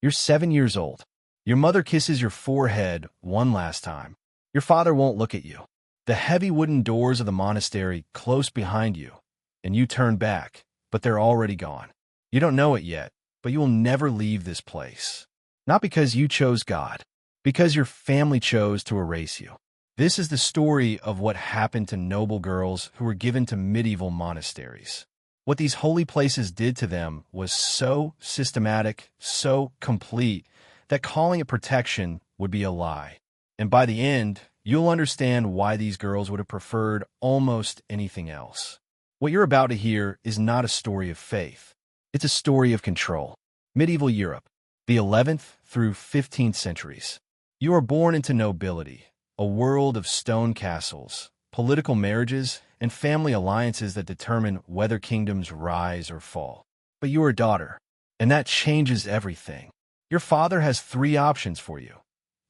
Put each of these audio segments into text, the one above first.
You're 7 years old. Your mother kisses your forehead one last time. Your father won't look at you. The heavy wooden doors of the monastery close behind you, and you turn back, but they're already gone. You don't know it yet, but you will never leave this place. Not because you chose God, because your family chose to erase you. This is the story of what happened to noble girls who were given to medieval monasteries. What these holy places did to them was so systematic, so complete, that calling it protection would be a lie. And by the end, you'll understand why these girls would have preferred almost anything else. What you're about to hear is not a story of faith. It's a story of control. Medieval Europe, the 11th through 15th centuries. You are born into nobility, a world of stone castles, political marriages, and family alliances that determine whether kingdoms rise or fall. But you are a daughter, and that changes everything. Your father has three options for you: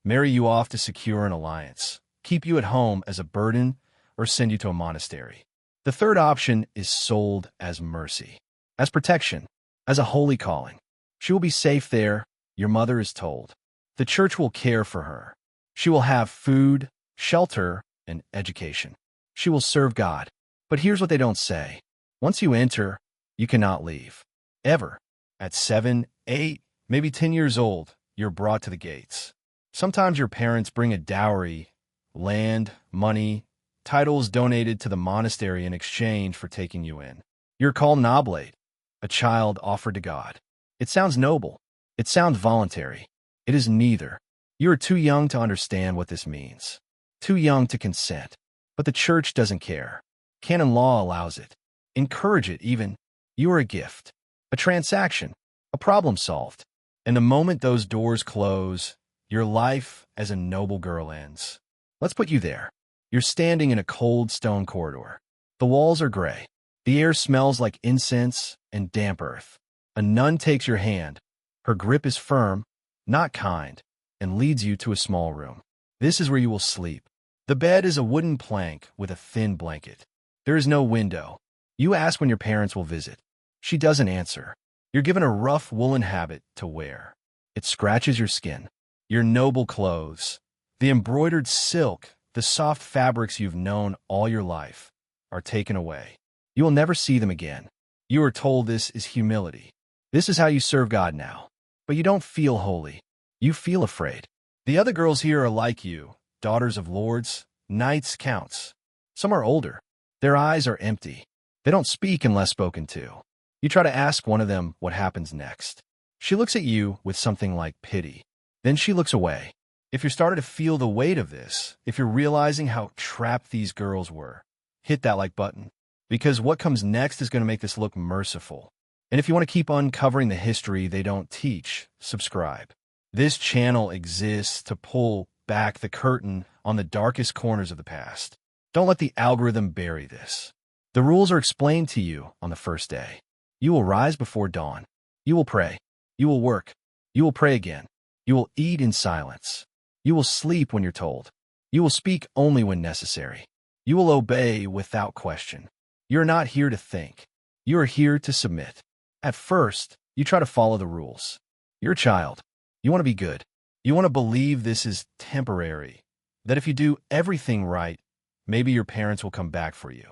marry you off to secure an alliance, keep you at home as a burden, or send you to a monastery. The third option is sold as mercy, as protection, as a holy calling. She will be safe there, your mother is told. The church will care for her. She will have food, shelter, and education. She will serve God. But here's what they don't say. Once you enter, you cannot leave. Ever. At 7, 8, maybe 10 years old, you're brought to the gates. Sometimes your parents bring a dowry, land, money, titles donated to the monastery in exchange for taking you in. You're called an oblate, a child offered to God. It sounds noble. It sounds voluntary. It is neither. You are too young to understand what this means. Too young to consent. But the church doesn't care. Canon law allows it. Encourage it even. You are a gift. A transaction. A problem solved. And the moment those doors close, your life as a noble girl ends. Let's put you there. You're standing in a cold stone corridor. The walls are gray. The air smells like incense and damp earth. A nun takes your hand. Her grip is firm, not kind, and leads you to a small room. This is where you will sleep. The bed is a wooden plank with a thin blanket. There is no window. You ask when your parents will visit. She doesn't answer. You're given a rough woolen habit to wear. It scratches your skin. Your noble clothes, the embroidered silk, the soft fabrics you've known all your life, are taken away. You will never see them again. You are told this is humility. This is how you serve God now. But you don't feel holy. You feel afraid. The other girls here are like you, daughters of lords, knights, counts. Some are older. Their eyes are empty. They don't speak unless spoken to. You try to ask one of them what happens next. She looks at you with something like pity. Then she looks away. If you're starting to feel the weight of this, if you're realizing how trapped these girls were, hit that like button. Because what comes next is going to make this look merciful. And if you want to keep uncovering the history they don't teach, subscribe. This channel exists to pull back the curtain on the darkest corners of the past. Don't let the algorithm bury this. The rules are explained to you on the first day. You will rise before dawn. You will pray. You will work. You will pray again. You will eat in silence. You will sleep when you're told. You will speak only when necessary. You will obey without question. You're not here to think. You are here to submit. At first, you try to follow the rules. You're a child. You want to be good. You want to believe this is temporary, that if you do everything right, maybe your parents will come back for you.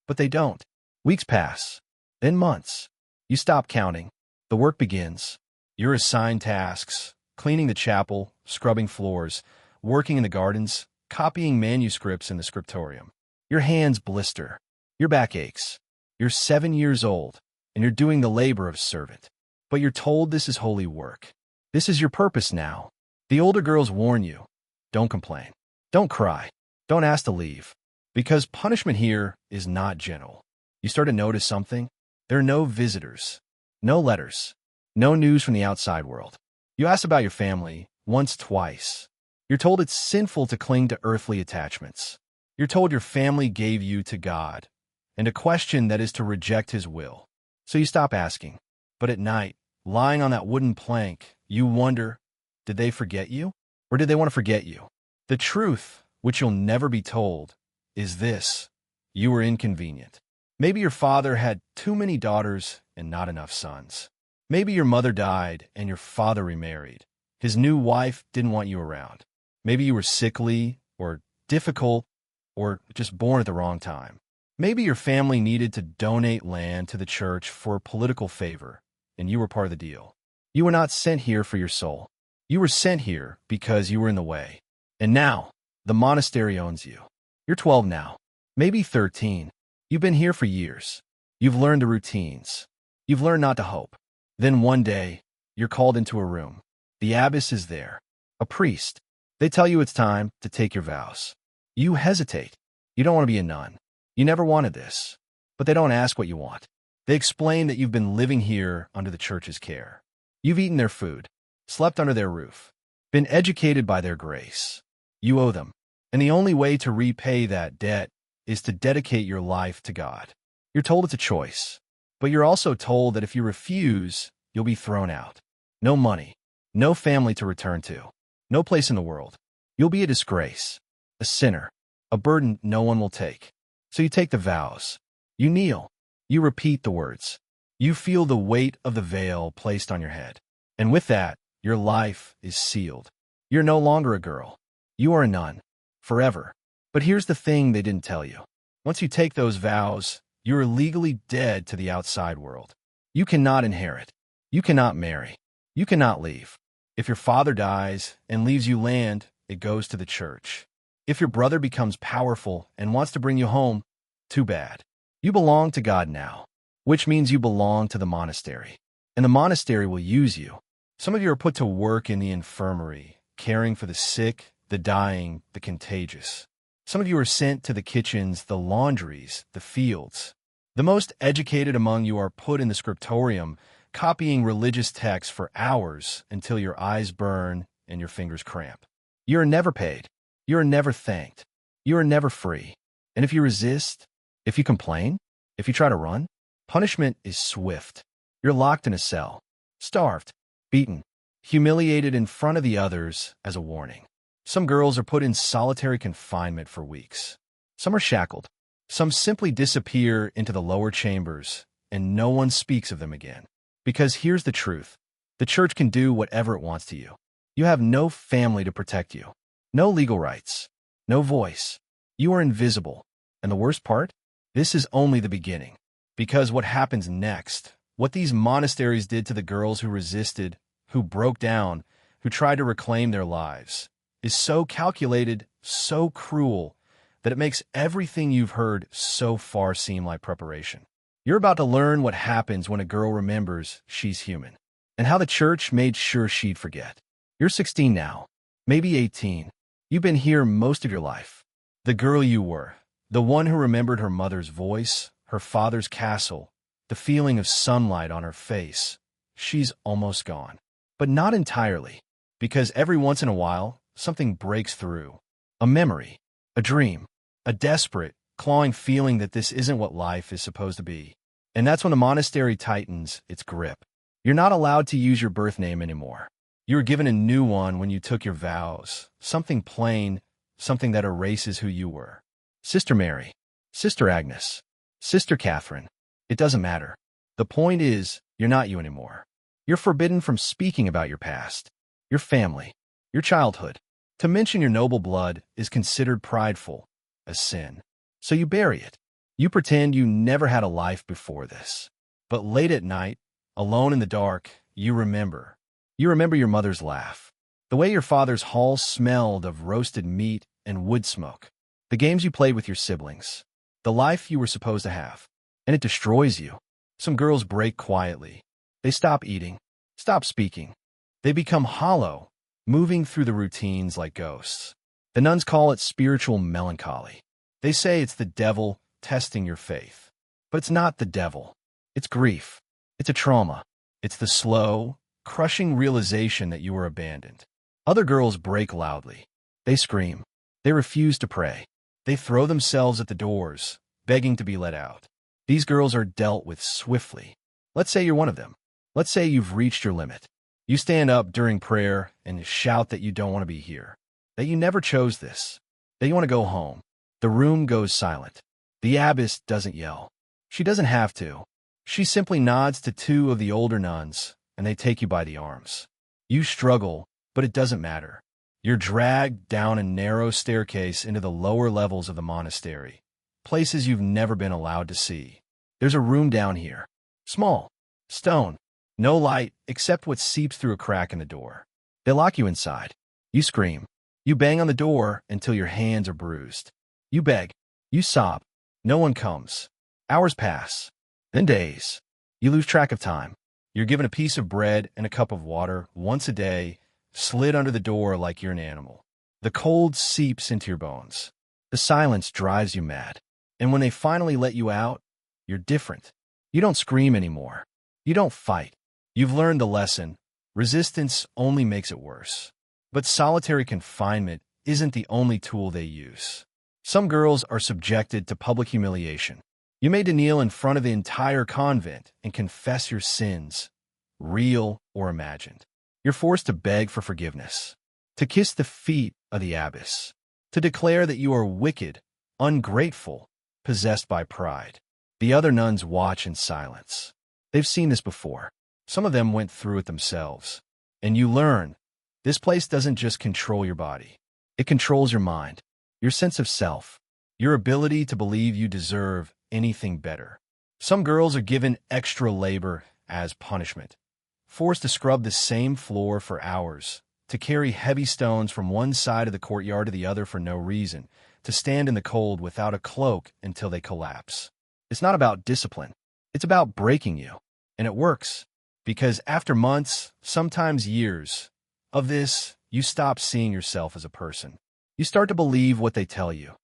But they don't. Weeks pass, then months. You stop counting. The work begins. You're assigned tasks: cleaning the chapel, scrubbing floors, working in the gardens, copying manuscripts in the scriptorium. Your hands blister. Your back aches. You're 7 years old, and you're doing the labor of servant. But you're told this is holy work. This is your purpose now. The older girls warn you. Don't complain. Don't cry. Don't ask to leave. Because punishment here is not gentle. You start to notice something. There are no visitors, no letters, no news from the outside world. You ask about your family once, twice. You're told it's sinful to cling to earthly attachments. You're told your family gave you to God, and a question that is to reject his will. So you stop asking. But at night, lying on that wooden plank, you wonder, did they forget you? Or did they want to forget you? The truth, which you'll never be told, is this: you were inconvenient. Maybe your father had too many daughters and not enough sons. Maybe your mother died and your father remarried. His new wife didn't want you around. Maybe you were sickly or difficult or just born at the wrong time. Maybe your family needed to donate land to the church for a political favor, and you were part of the deal. You were not sent here for your soul. You were sent here because you were in the way. And now, the monastery owns you. You're 12 now, maybe 13. You've been here for years. You've learned the routines. You've learned not to hope. Then one day, you're called into a room. The abbess is there, a priest. They tell you it's time to take your vows. You hesitate. You don't want to be a nun. You never wanted this. But they don't ask what you want. They explain that you've been living here under the church's care. You've eaten their food, slept under their roof, been educated by their grace. You owe them. And the only way to repay that debt is to dedicate your life to God. You're told it's a choice, but you're also told that if you refuse, you'll be thrown out. No money, no family to return to, no place in the world. You'll be a disgrace, a sinner, a burden no one will take. So you take the vows. You kneel. You repeat the words. You feel the weight of the veil placed on your head. And with that, your life is sealed. You're no longer a girl. You are a nun. Forever. But here's the thing they didn't tell you. Once you take those vows, you are legally dead to the outside world. You cannot inherit. You cannot marry. You cannot leave. If your father dies and leaves you land, it goes to the church. If your brother becomes powerful and wants to bring you home, too bad. You belong to God now, which means you belong to the monastery. And the monastery will use you. Some of you are put to work in the infirmary, caring for the sick, the dying, the contagious. Some of you are sent to the kitchens, the laundries, the fields. The most educated among you are put in the scriptorium, copying religious texts for hours until your eyes burn and your fingers cramp. You are never paid. You are never thanked. You are never free. And if you resist, if you complain, if you try to run, punishment is swift. You're locked in a cell, starved, beaten, humiliated in front of the others as a warning. Some girls are put in solitary confinement for weeks. Some are shackled. Some simply disappear into the lower chambers, and no one speaks of them again. Because here's the truth. The church can do whatever it wants to you. You have no family to protect you. No legal rights. No voice. You are invisible. And the worst part? This is only the beginning. Because what happens next, what these monasteries did to the girls who resisted, who broke down, who tried to reclaim their lives, is so calculated, so cruel, that it makes everything you've heard so far seem like preparation. You're about to learn what happens when a girl remembers she's human, and how the church made sure she'd forget. You're 16 now, maybe 18. You've been here most of your life. The girl you were, the one who remembered her mother's voice, her father's castle, the feeling of sunlight on her face. She's almost gone. But not entirely, because every once in a while, something breaks through. A memory, a dream, a desperate, clawing feeling that this isn't what life is supposed to be. And that's when the monastery tightens its grip. You're not allowed to use your birth name anymore. You were given a new one when you took your vows, something plain, something that erases who you were. Sister Mary, Sister Agnes, Sister Catherine, it doesn't matter. The point is, you're not you anymore. You're forbidden from speaking about your past, your family, your childhood. To mention your noble blood is considered prideful, a sin. So you bury it. You pretend you never had a life before this. But late at night, alone in the dark, you remember. You remember your mother's laugh, the way your father's hall smelled of roasted meat and wood smoke, the games you played with your siblings, the life you were supposed to have. And it destroys you. Some girls break quietly. They stop eating, stop speaking. They become hollow, moving through the routines like ghosts. The nuns call it spiritual melancholy. They say it's the devil testing your faith. But it's not the devil. It's grief. It's a trauma. It's the slow, crushing realization that you were abandoned. Other girls break loudly. They scream. They refuse to pray. They throw themselves at the doors, begging to be let out. These girls are dealt with swiftly. Let's say you're one of them. Let's say you've reached your limit. You stand up during prayer and shout that you don't want to be here, that you never chose this, that you want to go home. The room goes silent. The abbess doesn't yell. She doesn't have to. She simply nods to two of the older nuns, and they take you by the arms. You struggle, but it doesn't matter. You're dragged down a narrow staircase into the lower levels of the monastery, places you've never been allowed to see. There's a room down here. Small. Stone. No light except what seeps through a crack in the door. They lock you inside. You scream. You bang on the door until your hands are bruised. You beg. You sob. No one comes. Hours pass. Then days. You lose track of time. You're given a piece of bread and a cup of water once a day, slid under the door like you're an animal. The cold seeps into your bones. The silence drives you mad. And when they finally let you out, you're different. You don't scream anymore. You don't fight. You've learned the lesson. Resistance only makes it worse. But solitary confinement isn't the only tool they use. Some girls are subjected to public humiliation. You're made to kneel in front of the entire convent and confess your sins, real or imagined. You're forced to beg for forgiveness, to kiss the feet of the abbess, to declare that you are wicked, ungrateful, possessed by pride. The other nuns watch in silence. They've seen this before. Some of them went through it themselves. And you learn, this place doesn't just control your body. It controls your mind, your sense of self, your ability to believe you deserve anything better. Some girls are given extra labor as punishment, forced to scrub the same floor for hours, to carry heavy stones from one side of the courtyard to the other for no reason, to stand in the cold without a cloak until they collapse. It's not about discipline. It's about breaking you. And it works. Because after months, sometimes years, of this, you stop seeing yourself as a person. You start to believe what they tell you,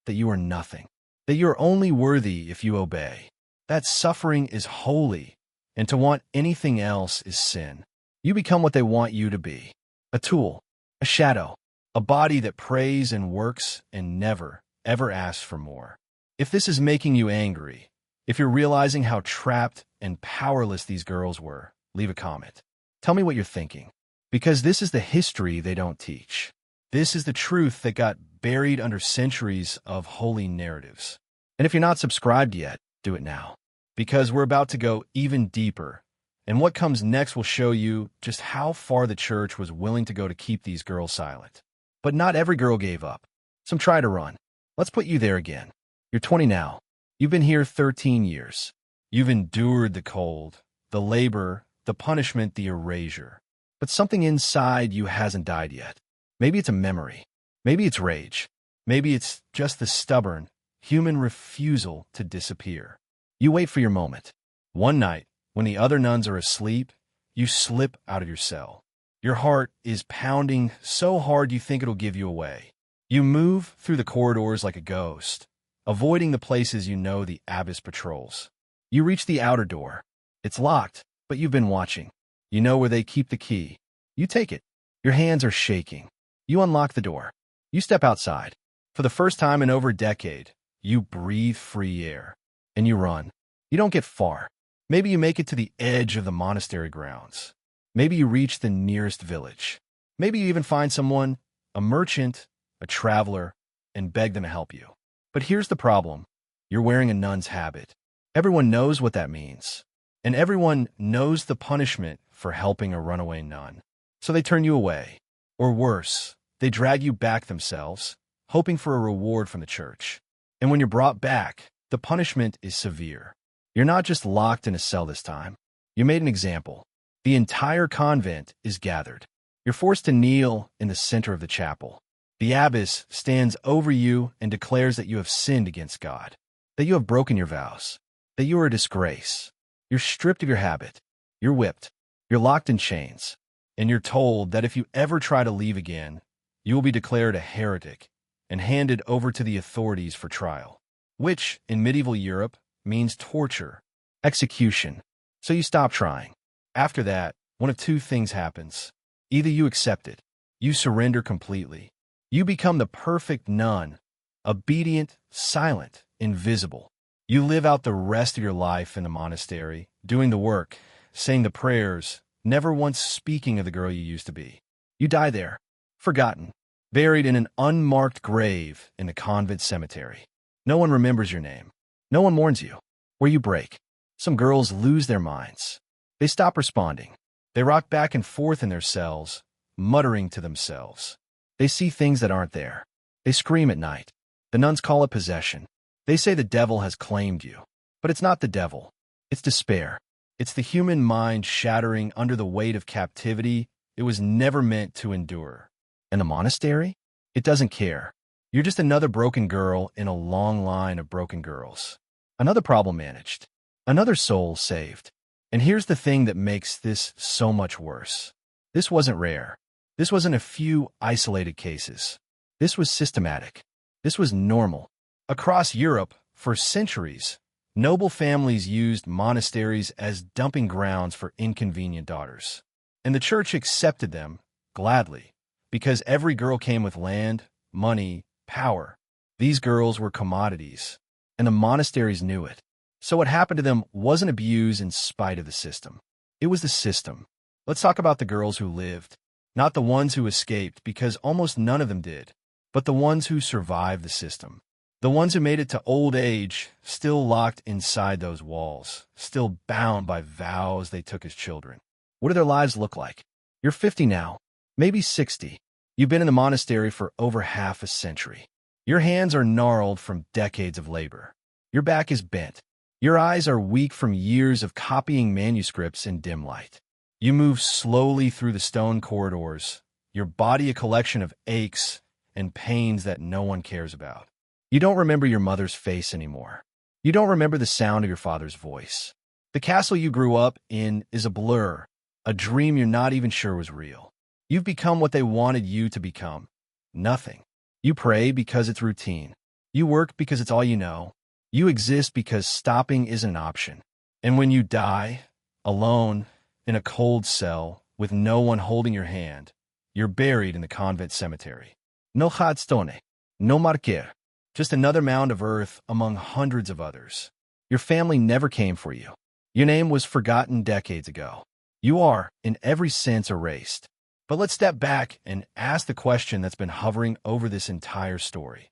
that you are nothing, that you're only worthy if you obey, that suffering is holy, and to want anything else is sin. You become what they want you to be, a tool, a shadow, a body that prays and works and never, ever asks for more. If this is making you angry, if you're realizing how trapped and powerless these girls were, leave a comment. Tell me what you're thinking. Because this is the history they don't teach. This is the truth that got buried under centuries of holy narratives. And if you're not subscribed yet, do it now. Because we're about to go even deeper. And what comes next will show you just how far the church was willing to go to keep these girls silent. But not every girl gave up. Some tried to run. Let's put you there again. You're 20 now. You've been here 13 years. You've endured the cold, the labor, the punishment, the erasure. But something inside you hasn't died yet. Maybe it's a memory. Maybe it's rage. Maybe it's just the stubborn, human refusal to disappear. You wait for your moment. One night, when the other nuns are asleep, you slip out of your cell. Your heart is pounding so hard you think it'll give you away. You move through the corridors like a ghost, avoiding the places you know the abbess patrols. You reach the outer door. It's locked, but you've been watching. You know where they keep the key. You take it. Your hands are shaking. You unlock the door. You step outside. For the first time in over a decade, you breathe free air. And you run. You don't get far. Maybe you make it to the edge of the monastery grounds. Maybe you reach the nearest village. Maybe you even find someone, a merchant, a traveler, and beg them to help you. But here's the problem. You're wearing a nun's habit. Everyone knows what that means. And everyone knows the punishment for helping a runaway nun. So they turn you away. Or worse, they drag you back themselves, hoping for a reward from the church. And when you're brought back, the punishment is severe. You're not just locked in a cell this time. You're made an example. The entire convent is gathered. You're forced to kneel in the center of the chapel. The abbess stands over you and declares that you have sinned against God, that you have broken your vows, that you are a disgrace. You're stripped of your habit. You're whipped. You're locked in chains. And you're told that if you ever try to leave again, you will be declared a heretic and handed over to the authorities for trial, which, in medieval Europe, means torture, execution. So you stop trying. After that, one of two things happens. Either you accept it, you surrender completely, you become the perfect nun, obedient, silent, invisible. You live out the rest of your life in the monastery, doing the work, saying the prayers, never once speaking of the girl you used to be. You die there, forgotten, buried in an unmarked grave in the convent cemetery. No one remembers your name. No one mourns you. Where you break. Some girls lose their minds. They stop responding. They rock back and forth in their cells, muttering to themselves. They see things that aren't there. They scream at night. The nuns call it possession. They say the devil has claimed you. But it's not the devil. It's despair. It's the human mind shattering under the weight of captivity it was never meant to endure. And the monastery? It doesn't care. You're just another broken girl in a long line of broken girls. Another problem managed. Another soul saved. And here's the thing that makes this so much worse. This wasn't rare. This wasn't a few isolated cases. This was systematic. This was normal. Across Europe, for centuries, noble families used monasteries as dumping grounds for inconvenient daughters. And the church accepted them, gladly, because every girl came with land, money, power. These girls were commodities, and the monasteries knew it. So what happened to them wasn't abuse in spite of the system. It was the system. Let's talk about the girls who lived, not the ones who escaped, because almost none of them did, but the ones who survived the system. The ones who made it to old age, still locked inside those walls, still bound by vows they took as children. What do their lives look like? You're 50 now, maybe 60. You've been in the monastery for over half a century. Your hands are gnarled from decades of labor. Your back is bent. Your eyes are weak from years of copying manuscripts in dim light. You move slowly through the stone corridors, your body a collection of aches and pains that no one cares about. You don't remember your mother's face anymore. You don't remember the sound of your father's voice. The castle you grew up in is a blur, a dream you're not even sure was real. You've become what they wanted you to become. Nothing. You pray because it's routine. You work because it's all you know. You exist because stopping isn't an option. And when you die, alone, in a cold cell, with no one holding your hand, you're buried in the convent cemetery. No headstone, no marquer, just another mound of earth among hundreds of others. Your family never came for you. Your name was forgotten decades ago. You are, in every sense, erased. But let's step back and ask the question that's been hovering over this entire story.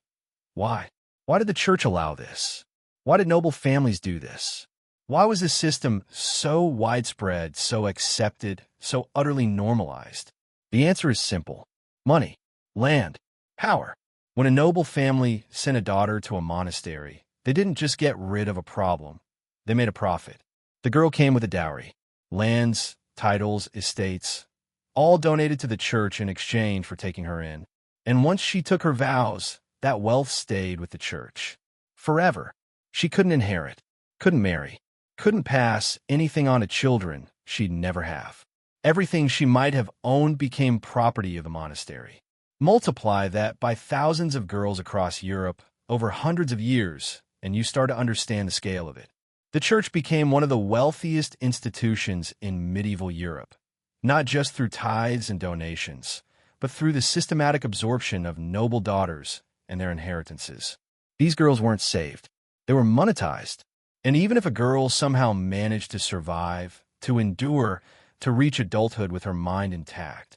Why? Why did the church allow this? Why did noble families do this? Why was this system so widespread, so accepted, so utterly normalized? The answer is simple. Money, land, power. When a noble family sent a daughter to a monastery, they didn't just get rid of a problem. They made a profit. The girl came with a dowry. Lands, titles, estates, all donated to the church in exchange for taking her in. And once she took her vows, that wealth stayed with the church. Forever. She couldn't inherit, couldn't marry, couldn't pass anything on to children she'd never have. Everything she might have owned became property of the monastery. Multiply that by thousands of girls across Europe over hundreds of years, and you start to understand the scale of it. The church became one of the wealthiest institutions in medieval Europe, not just through tithes and donations, but through the systematic absorption of noble daughters and their inheritances. These girls weren't saved. They were monetized. And even if a girl somehow managed to survive, to endure, to reach adulthood with her mind intact,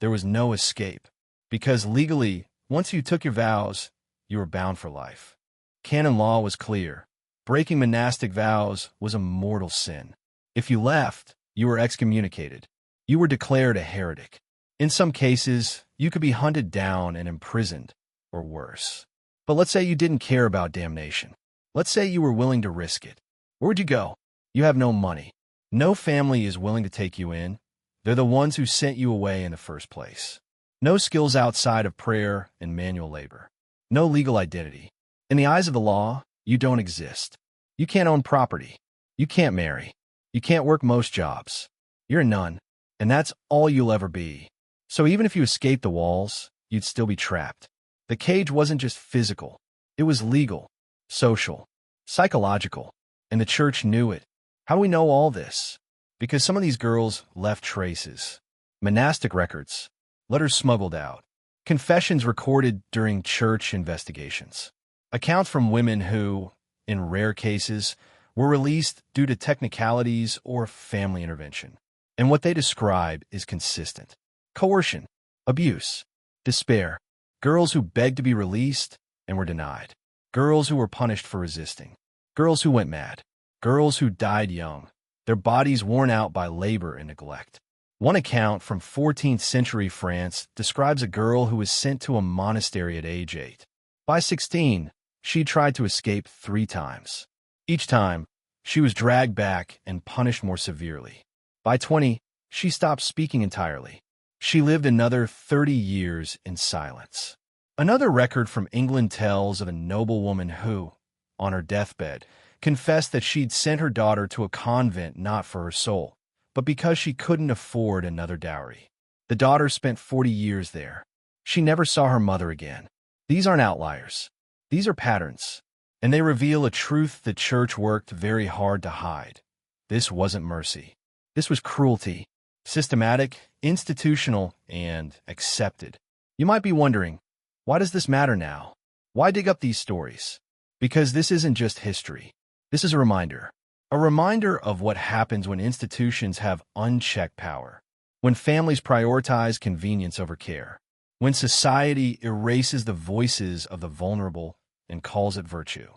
there was no escape. Because legally, once you took your vows, you were bound for life. Canon law was clear. Breaking monastic vows was a mortal sin. If you left, you were excommunicated. You were declared a heretic. In some cases, you could be hunted down and imprisoned, or worse. But let's say you didn't care about damnation. Let's say you were willing to risk it. Where would you go? You have no money. No family is willing to take you in. They're the ones who sent you away in the first place. No skills outside of prayer and manual labor. No legal identity. In the eyes of the law, you don't exist. You can't own property. You can't marry. You can't work most jobs. You're a nun, and that's all you'll ever be. So even if you escaped the walls, you'd still be trapped. The cage wasn't just physical. It was legal, social, psychological, and the church knew it. How do we know all this? Because some of these girls left traces. Monastic records, letters smuggled out, confessions recorded during church investigations, accounts from women who, in rare cases, were released due to technicalities or family intervention. And what they describe is consistent. Coercion, abuse, despair, girls who begged to be released and were denied, girls who were punished for resisting, girls who went mad, girls who died young, their bodies worn out by labor and neglect. One account from 14th century France describes a girl who was sent to a monastery at age 8. By 16, she tried to escape 3 times. Each time, she was dragged back and punished more severely. By 20, she stopped speaking entirely. She lived another 30 years in silence. Another record from England tells of a noblewoman who, on her deathbed, confessed that she'd sent her daughter to a convent not for her soul, but because she couldn't afford another dowry. The daughter spent 40 years there. She never saw her mother again. These aren't outliers. These are patterns, and they reveal a truth the church worked very hard to hide. This wasn't mercy. This was cruelty, systematic, institutional, and accepted. You might be wondering, why does this matter now? Why dig up these stories? Because this isn't just history. This is a reminder. A reminder of what happens when institutions have unchecked power, when families prioritize convenience over care, when society erases the voices of the vulnerable and calls it virtue.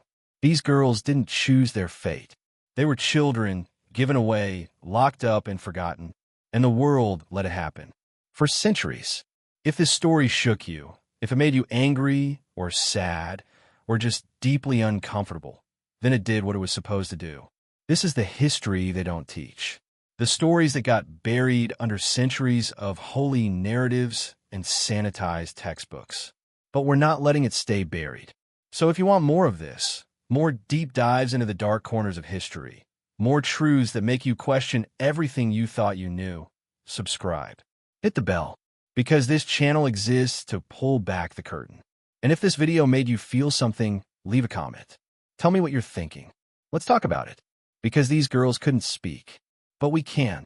These girls didn't choose their fate. They were children, given away, locked up, and forgotten, and the world let it happen. For centuries. If this story shook you, if it made you angry or sad or just deeply uncomfortable, then it did what it was supposed to do. This is the history they don't teach. The stories that got buried under centuries of holy narratives and sanitized textbooks. But we're not letting it stay buried. So if you want more of this, more deep dives into the dark corners of history, more truths that make you question everything you thought you knew, subscribe. Hit the bell, because this channel exists to pull back the curtain. And if this video made you feel something, leave a comment. Tell me what you're thinking. Let's talk about it. Because these girls couldn't speak, but we can.